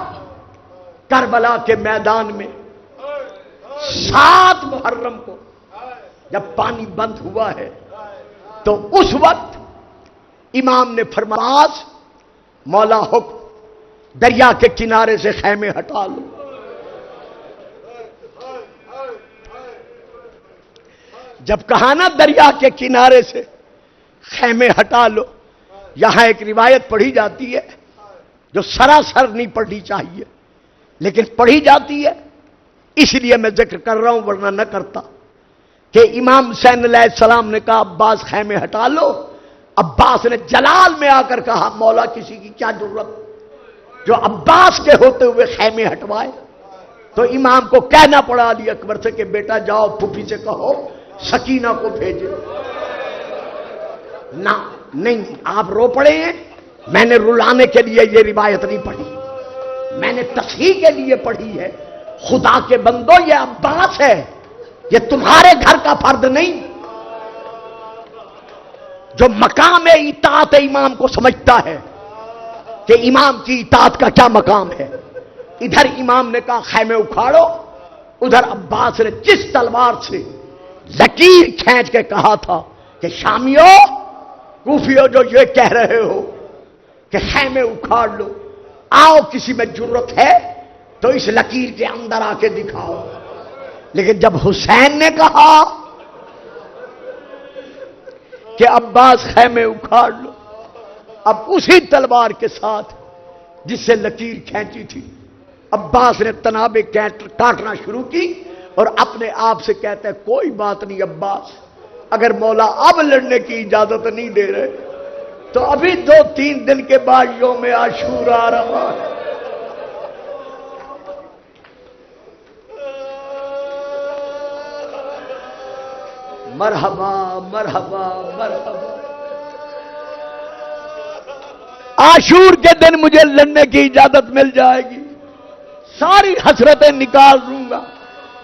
Speaker 1: کربلا کے میدان میں 7 محرم کو جب پانی بند ہوا ہے تو اس وقت امام نے فرمایا مولا حکم دریا کے کنارے سے خیمے ہٹا لو. جب کہا نا دریا کے کنارے سے خیمے ہٹا لو، یہاں ایک روایت پڑھی جاتی ہے جو سراسر نہیں پڑھنی چاہیے لیکن پڑھی جاتی ہے، اس لیے میں ذکر کر رہا ہوں ورنہ نہ کرتا، کہ امام حسین علیہ السلام نے کہا عباس خیمے ہٹا لو. عباس نے جلال میں آ کر کہا مولا کسی کی کیا ضرورت جو عباس کے ہوتے ہوئے خیمے ہٹوائے. تو امام کو کہنا پڑا علی اکبر سے کہ بیٹا جاؤ پھوپھی سے کہو سکینہ کو بھیجے. نہ نہیں آپ رو پڑے ہیں، میں نے رلانے کے لیے یہ روایت نہیں پڑھی، میں نے تصحیح کے لیے پڑھی ہے. خدا کے بندو یہ عباس ہے، یہ تمہارے گھر کا فرد نہیں. جو مقام اطاعت امام کو سمجھتا ہے کہ امام کی اطاعت کا کیا مقام ہے. ادھر امام نے کہا خیمے اکھاڑو، ادھر عباس نے جس تلوار سے لکیر کھینچ کے کہا تھا کہ شامیو کوفیو جو یہ کہہ رہے ہو کہ خیمے اکھاڑ لو، آؤ کسی میں جرت ہے تو اس لکیر کے اندر آ کے دکھاؤ. لیکن جب حسین نے کہا کہ عباس خیمے اکھاڑ لو، اب اسی تلوار کے ساتھ جس سے لکیر کھینچی تھی عباس نے تنابیں کاٹنا شروع کی اور اپنے آپ سے کہتا ہے کوئی بات نہیں عباس، اگر مولا اب لڑنے کی اجازت نہیں دے رہے تو ابھی 2-3 دن کے بعد یوم عاشور آ رہا ہے. مرحبا مرحبا مرحبا. عاشور کے دن مجھے لڑنے کی اجازت مل جائے گی، ساری حسرتیں نکال دوں گا.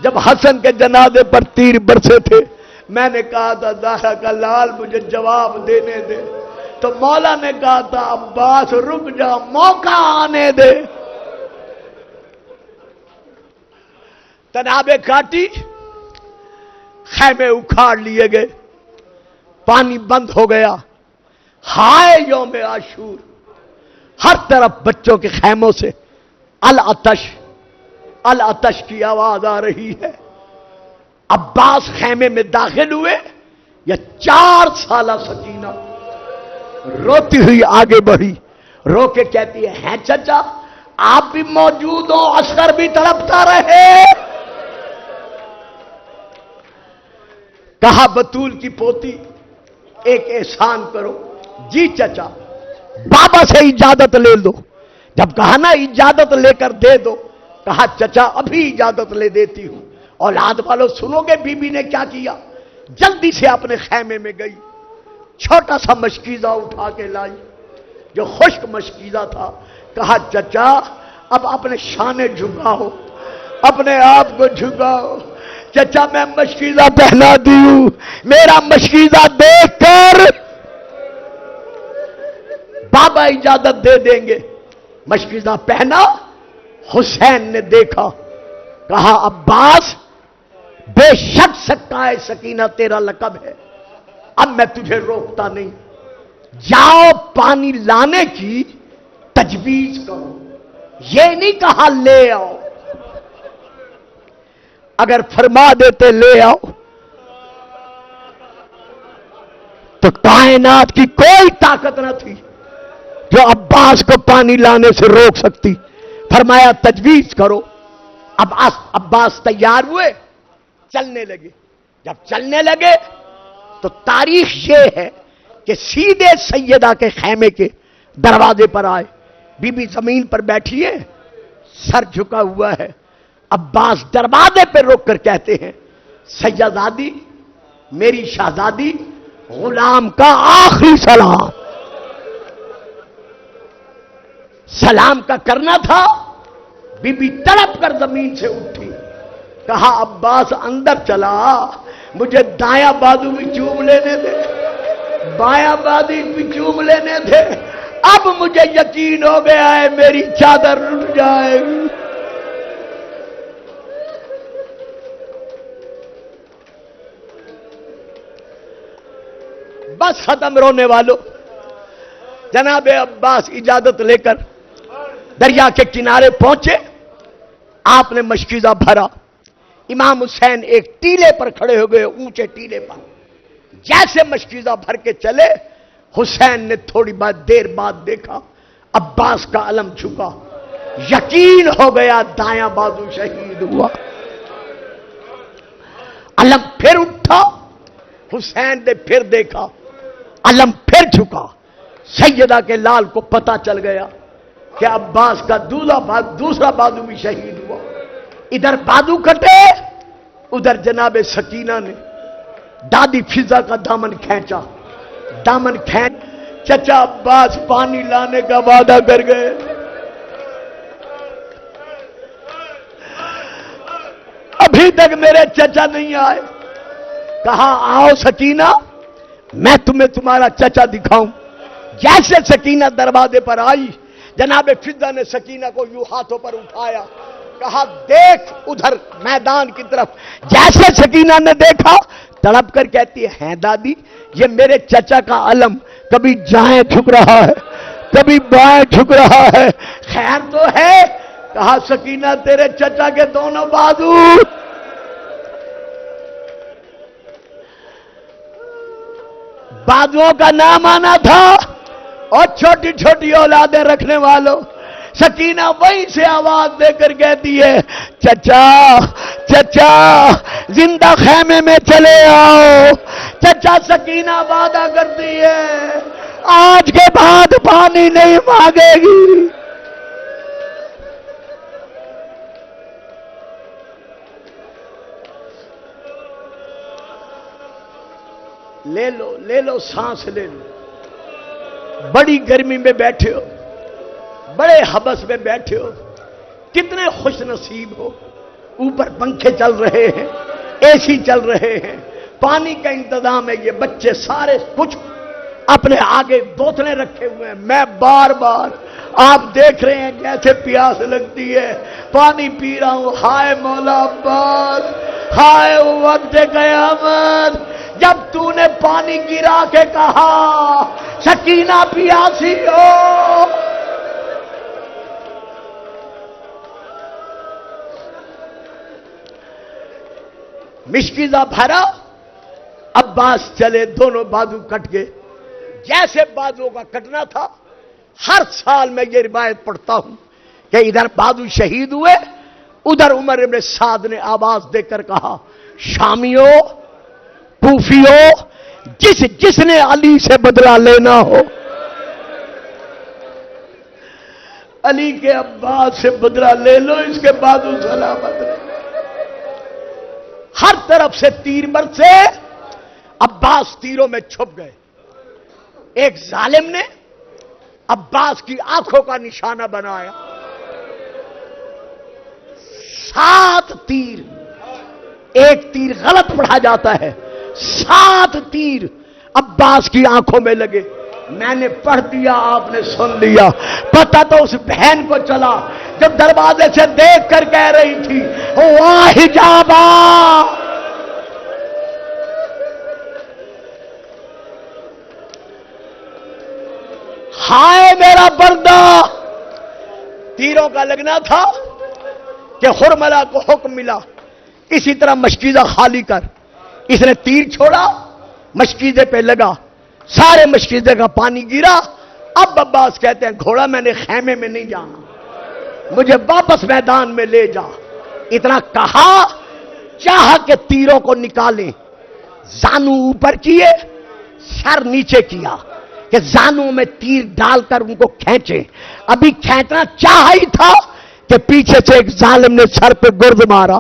Speaker 1: جب حسن کے جنازے پر تیر برسے تھے میں نے کہا تھا زہرا کا لال مجھے جواب دینے دے، تو مولا نے کہا تھا عباس رک جا موقع آنے دے. تنابیں کاٹی، خیمے اکھاڑ لیے گئے، پانی بند ہو گیا. ہائے یوم عاشور، ہر طرف بچوں کے خیموں سے العطش العطش کی آواز آ رہی ہے. عباس خیمے میں داخل ہوئے، یا 4 سالہ سکینہ روتی ہوئی آگے بڑھی، رو کے کہتی ہے چچا آپ بھی موجود ہو، عسکر بھی تڑپتا رہے. کہا بطول کی پوتی ایک احسان کرو. جی چچا بابا سے اجازت لے لو. جب کہا نا اجازت لے کر دے دو، کہا چچا ابھی اجازت لے دیتی ہوں. اولاد والوں سنو گے بی بی نے کیا کیا؟ جلدی سے اپنے خیمے میں گئی، چھوٹا سا مشکیزہ اٹھا کے لائی جو خشک مشکیزہ تھا. کہا چچا اب اپنے شانے جھکاؤ، اپنے آپ کو جھکاؤ. چچا میں مشکیزہ پہنا دی ہوں، میرا مشکیزہ دیکھ کر بابا اجازت دے دیں گے. مشکیزہ پہنا، حسین نے دیکھا، کہا عباس بے شک سکائے سکینہ تیرا لقب ہے، اب میں تجھے روکتا نہیں، جاؤ پانی لانے کی تجویز کرو. یہ نہیں کہا لے آؤ، اگر فرما دیتے لے آؤ تو کائنات کی کوئی طاقت نہ تھی جو عباس کو پانی لانے سے روک سکتی. فرمایا تجویز کرو. اب عباس تیار ہوئے، چلنے لگے. جب چلنے لگے تو تاریخ یہ ہے کہ سیدھے سیدہ کے خیمے کے دروازے پر آئے. بی بی زمین پر بیٹھی ہے، سر جھکا ہوا ہے. عباس دروازے پہ روک کر کہتے ہیں سیدادی میری شہزادی، غلام کا آخری سلام. سلام کا کرنا تھا. بی بی تڑپ کر زمین سے اٹھی. کہا عباس اندر چلا، مجھے دایاں بازو بھی چوم لینے دے، بایاں بازو بھی چوم لینے دے. اب مجھے یقین ہو گیا ہے میری چادر اٹھ جائے گی. بس ختم رونے والوں. جناب عباس اجازت لے کر دریا کے کنارے پہنچے، آپ نے مشکیزہ بھرا، امام حسین ایک ٹیلے پر کھڑے ہو گئے، اونچے ٹیلے پر، جیسے مشکیزہ بھر کے چلے، حسین نے تھوڑی دیر بعد دیکھا عباس کا علم جھکا، یقین ہو گیا دایاں بازو شہید ہوا۔ علم پھر اٹھا، حسین نے پھر دیکھا، علم پھر جھکا، سیدہ کے لال کو پتا چل گیا کہ عباس کا دوسرا بازو بھی شہید ہوا۔ ادھر بازو کٹے، ادھر جناب سکینہ نے دادی فضا کا دامن کھینچا، دامن کھینچ، چچا عباس پانی لانے کا وعدہ کر گئے۔ ابھی تک میرے چچا نہیں آئے۔ کہا آؤ سکینہ، میں تمہیں تمہارا چچا دکھاؤں۔ جیسے سکینہ دروازے پر آئی، جناب فضا نے سکینہ کو یوں ہاتھوں پر اٹھایا، کہا دیکھ ادھر میدان کی طرف۔ جیسے سکینہ نے دیکھا، تڑپ کر کہتی ہے دادی یہ میرے چچا کا علم کبھی جائیں جھک رہا ہے، کبھی بائیں جھک رہا ہے، خیر تو ہے؟ کہا سکینہ تیرے چچا کے دونوں بازو۔ بازوؤں کا نام آنا تھا، اور چھوٹی چھوٹی اولادیں رکھنے والوں۔ سکینہ وہیں سے آواز دے کر کہتی ہے چچا چچا زندہ خیمے میں چلے آؤ۔ چچا سکینہ وعدہ کرتی ہے آج کے بعد پانی نہیں مانگے گی۔ لے لو سانس لے لو۔ بڑی گرمی میں بیٹھے ہو، بڑے حبس میں بیٹھے ہو، کتنے خوش نصیب ہو، اوپر پنکھے چل رہے ہیں، اے سی چل رہے ہیں، پانی کا انتظام ہے، یہ بچے سارے کچھ اپنے آگے بوتلیں رکھے ہوئے ہیں۔ میں بار بار آپ دیکھ رہے ہیں جیسے پیاس لگتی ہے، پانی پی رہا ہوں۔ ہائے مولا عباس، ہائے وقت قیامت، جب تو نے پانی گرا کے کہا سکینہ پیاسی ہو، مشکیزہ بھرا، عباس چلے، دونوں بازو کٹ گئے۔ جیسے بازو کا کٹنا تھا، ہر سال میں یہ روایت پڑھتا ہوں کہ ادھر بازو شہید ہوئے، ادھر عمر ابن سعد نے آواز دے کر کہا شامیو، کوفیو، جس نے علی سے بدلہ لینا ہو، علی کے عباس سے بدلہ لے لو، اس کے بازو سلامت رہے۔ ہر طرف سے تیر برسے، عباس تیروں میں چھپ گئے۔ ایک ظالم نے عباس کی آنکھوں کا نشانہ بنایا، 7 تیر، ایک تیر غلط پڑھا جاتا ہے، 7 تیر عباس کی آنکھوں میں لگے۔ میں نے پڑھ دیا، آپ نے سن لیا۔ پتہ تو اس بہن کو چلا جب دروازے سے دیکھ کر کہہ رہی تھی واہ حجابا، ہائے میرا بردہ۔ تیروں کا لگنا تھا کہ خرملا کو حکم ملا اسی طرح مشکیزہ خالی کر۔ اس نے تیر چھوڑا، مشکیزے پہ لگا، سارے مشکیزے کا پانی گرا۔ اب عباس کہتے ہیں گھوڑا میں نے خیمے میں نہیں جانا، مجھے واپس میدان میں لے جا۔ اتنا کہا، چاہا کہ تیروں کو نکالیں، زانو اوپر کیے، سر نیچے کیا کہ زانوں میں تیر ڈال کر ان کو کھینچیں۔ ابھی کھینچنا چاہا ہی تھا کہ پیچھے سے ایک ظالم نے سر پہ گرز مارا،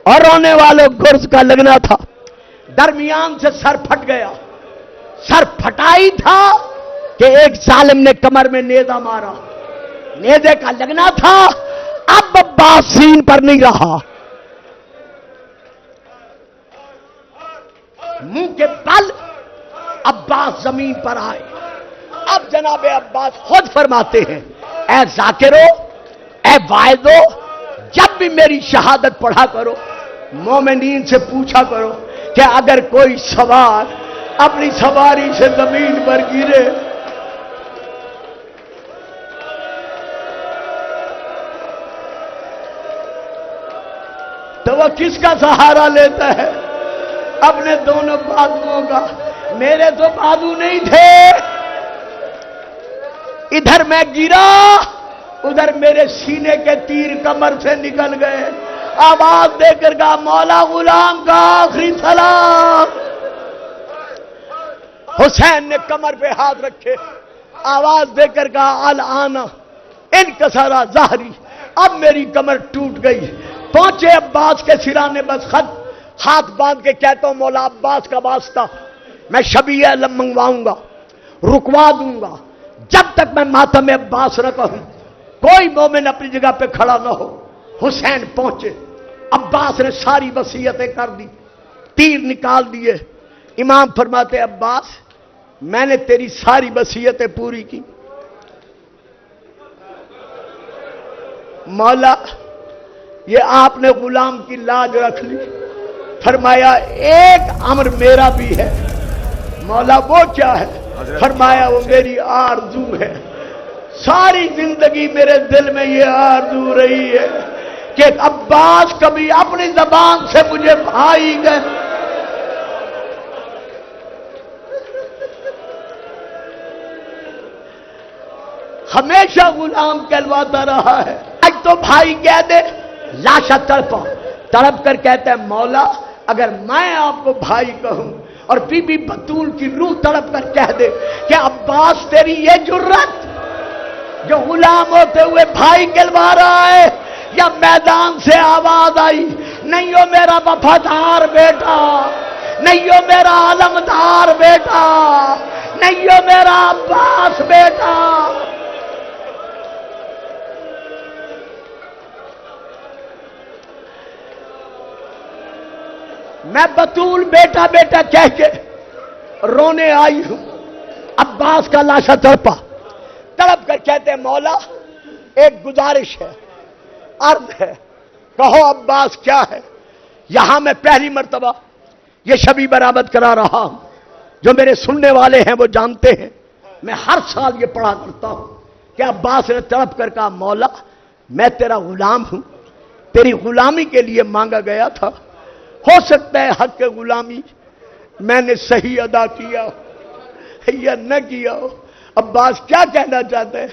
Speaker 1: اور رونے والوں گرز کا لگنا تھا، درمیان سے سر پھٹ گیا۔ سر پھٹائی تھا کہ ایک ظالم نے کمر میں نیزہ مارا، نیزے کا لگنا تھا۔ اب عباس سین پر نہیں رہا، منہ کے بل عباس زمین پر آئے۔ اب جناب عباس خود فرماتے ہیں اے ذاکرو، اے واعظو، جب بھی میری شہادت پڑھا کرو، مومنین سے پوچھا کرو کہ اگر کوئی سوار اپنی سواری سے زمین پر گرے تو وہ کس کا سہارا لیتا ہے؟ اپنے دونوں بازوؤں کا۔ میرے تو بازو نہیں تھے، ادھر میں گرا، ادھر میرے سینے کے تیر کمر سے نکل گئے۔ آواز دے کر کہا مولا غلام کا آخری سلام۔ حسین نے کمر پہ ہاتھ رکھے، آواز دے کر کہا الآن انکسر ظہری، اب میری کمر ٹوٹ گئی۔ پہنچے عباس کے سرانے، بس خط ہاتھ باندھ کے کہتا ہوں مولا عباس کا واسطہ، میں شبیہ علم منگواؤں گا، رکوا دوں گا، جب تک میں ماتم عباس نہ کہوں کوئی مومن اپنی جگہ پہ کھڑا نہ ہو۔ حسین پہنچے، عباس نے ساری وصیتیں کر دی، تیر نکال دیے۔ امام فرماتے عباس میں نے تیری ساری وصیتیں پوری کی، مولا یہ آپ نے غلام کی لاج رکھ لی۔ فرمایا ایک امر میرا بھی ہے۔ مولا وہ کیا ہے؟ فرمایا وہ میری آرزو ہے، ساری زندگی میرے دل میں یہ آرزو رہی ہے کہ عباس کبھی اپنی زبان سے مجھے بھائی گئے۔ ہمیشہ غلام کہلواتا رہا ہے، آج تو بھائی کہہ دے، لاشا تڑپا، تڑپ کر کہتا ہے مولا اگر میں آپ کو بھائی کہوں اور بی بی بطول کی روح تڑپ کر کہہ دے کہ عباس تیری یہ جرت جو غلام ہوتے ہوئے بھائی کہلوا رہا ہے، یا میدان سے آواز آئی نہیں ہو میرا وفادار بیٹا، نہیں ہو میرا علمدار بیٹا، نہیں ہو میرا عباس بیٹا۔ میں بطول بیٹا بیٹا کہہ کے رونے آئی ہوں۔ عباس کا لاشا تڑپا، تڑپ کر کہتے ہیں مولا ایک گزارش ہے، عرض ہے، کہو عباس کیا ہے؟ یہاں میں پہلی مرتبہ یہ شبی برآمد کرا رہا ہوں، جو میرے سننے والے ہیں وہ جانتے ہیں، میں ہر سال یہ پڑھا کرتا ہوں کہ عباس نے تڑپ کر کہا مولا میں تیرا غلام ہوں، تیری غلامی کے لیے مانگا گیا تھا، ہو سکتا ہے حق غلامی میں نے صحیح ادا کیا یا نہ کیا ہو۔ عباس کیا کہنا چاہتے ہیں؟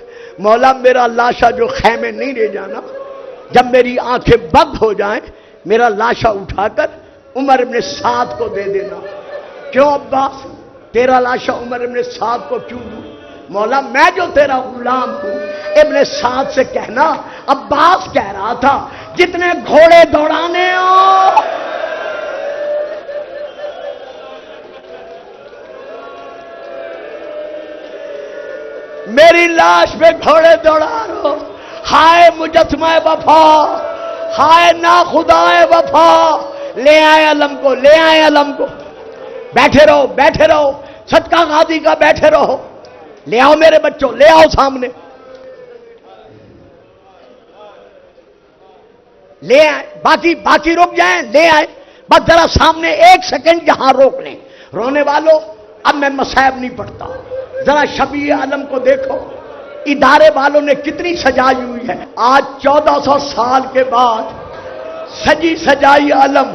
Speaker 1: مولا میرا لاشا جو خیمے نہیں لے جانا، جب میری آنکھیں بند ہو جائیں میرا لاشا اٹھا کر عمر ابن سعد کو دے دینا۔ کیوں عباس تیرا لاشا عمر ابن سعد کو کیوں دوں؟ مولا میں جو تیرا غلام ہوں، ابن سعد سے کہنا عباس کہہ رہا تھا جتنے گھوڑے دوڑانے ہو میری لاش پہ گھوڑے دوڑا رہو، ہائے مجسمہ وفا، ہائے ناخدائے وفا، لے آئے علم کو، لے آئے علم کو، بیٹھے رہو بیٹھے رہو، صدقہ غازی کا بیٹھے رہو، لے آؤ میرے بچوں، لے آؤ سامنے، لے آئے، باقی رک جائیں، لے آئے، بس ذرا سامنے ایک سیکنڈ یہاں روک لیں۔ رونے والوں اب میں مصائب نہیں پڑھتا، ذرا شبیہ علم کو دیکھو، ادارے والوں نے کتنی سجائی ہوئی ہے۔ آج 1400 سال کے بعد سجی سجائی علم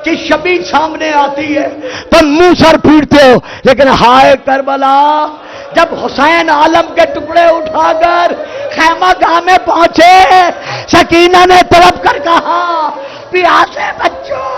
Speaker 1: کی شبیہ سامنے آتی ہے تو منہ سر پھیرتے ہو، لیکن ہائے کربلا جب حسین عالم کے ٹکڑے اٹھا کر خیمہ گاہ میں پہنچے، سکینہ نے تڑپ کر کہا پیاسے بچوں